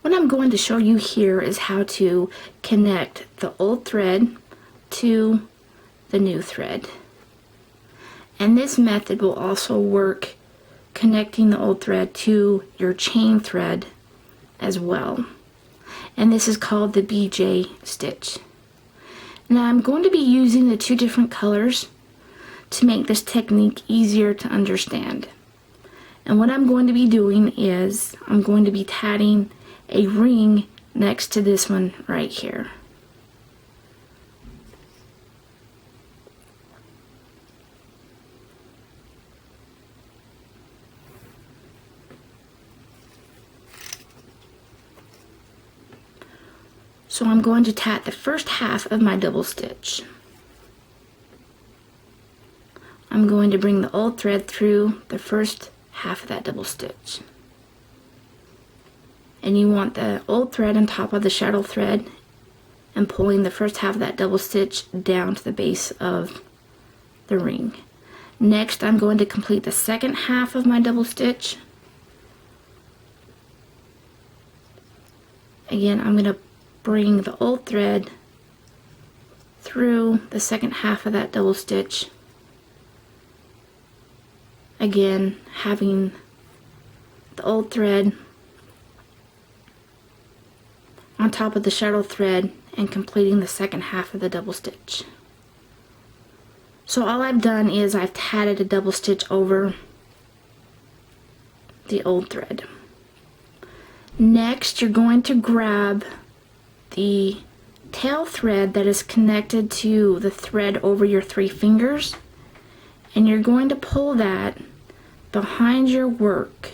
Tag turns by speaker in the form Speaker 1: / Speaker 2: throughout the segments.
Speaker 1: What I'm going to show you here is how to connect the old thread to the new thread. And this method will also work connecting the old thread to your chain thread as well. And this is called the BJ stitch. Now I'm going to be using the two different colors to make this technique easier to understand. And what I'm going to be doing is I'm going to be tatting a ring next to this one right here. So I'm going to tat the first half of my double stitch. I'm going to bring the old thread through the first half of that double stitch. And you want the old thread on top of the shuttle thread and pulling the first half of that double stitch down to the base of the ring. Next, I'm going to complete the second half of my double stitch. Again, I'm going to bring the old thread through the second half of that double stitch. Again, having the old thread on top of the shuttle thread and completing the second half of the double stitch. So all I've done is I've tatted a double stitch over the old thread. Next, you're going to grab the tail thread that is connected to the thread over your 3 fingers, and you're going to pull that behind your work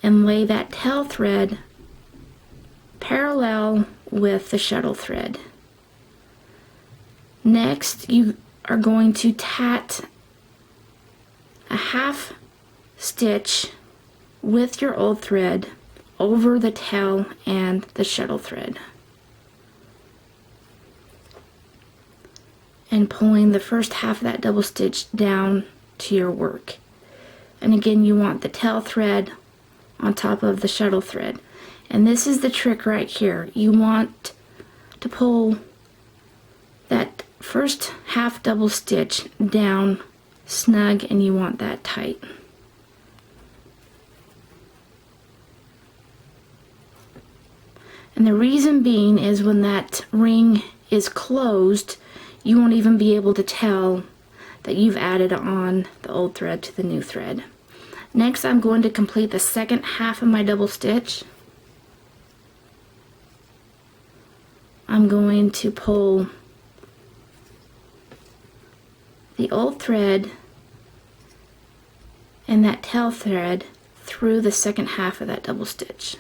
Speaker 1: and lay that tail thread parallel with the shuttle thread. Next, you are going to tat a half stitch with your old thread over the tail and the shuttle thread, and pulling the first half of that double stitch down to your work. And again, you want the tail thread on top of the shuttle thread. And this is the trick right here. You want to pull that first half double stitch down snug, and you want that tight. And the reason being is when that ring is closed, you won't even be able to tell that you've added on the old thread to the new thread. Next, I'm going to complete the second half of my double stitch. I'm going to pull the old thread and that tail thread through the second half of that double stitch.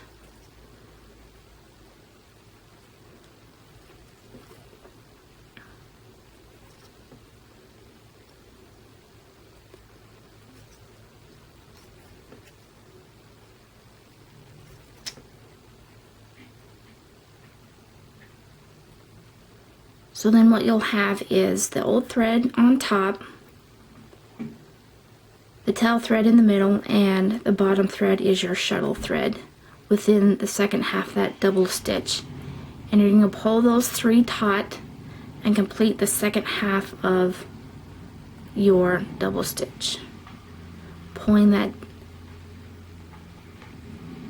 Speaker 1: So then what you'll have is the old thread on top, the tail thread in the middle, and the bottom thread is your shuttle thread within the second half of that double stitch. And you're going to pull those 3 taut and complete the second half of your double stitch, pulling that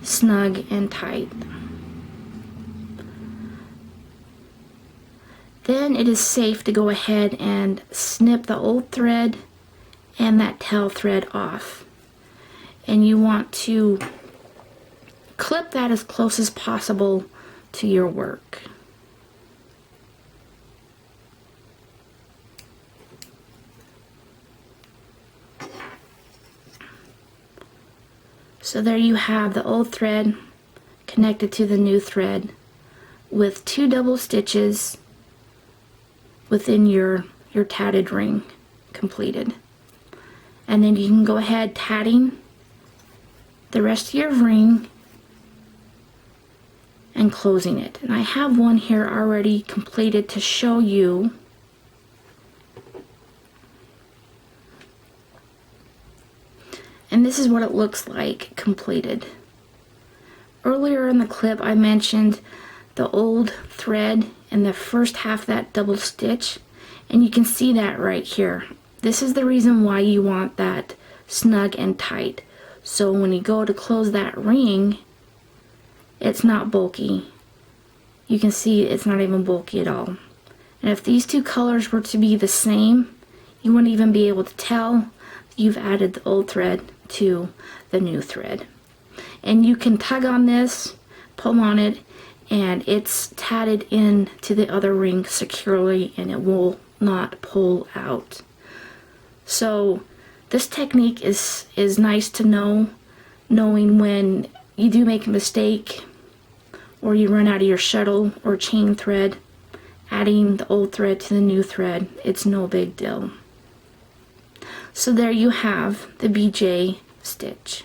Speaker 1: snug and tight. Then it is safe to go ahead and snip the old thread and that tail thread off. And you want to clip that as close as possible to your work. So there you have the old thread connected to the new thread with 2 double stitches within your tatted ring completed. And then you can go ahead tatting the rest of your ring and closing it. And I have one here already completed to show you. And this is what it looks like completed. earlier in the clip I mentioned the old thread in the first half of that double stitch, and you can see that right here. This is the reason why you want that snug and tight. So when you go to close that ring, it's not bulky. You can see it's not even bulky at all. And if these two colors were to be the same, you wouldn't even be able to tell you've added the old thread to the new thread. And you can tug on this, pull on it, and it's tatted into the other ring securely and it will not pull out. So this technique is nice to know, knowing when you do make a mistake or you run out of your shuttle or chain thread, adding the old thread to the new thread, it's no big deal. So there you have the BJ stitch.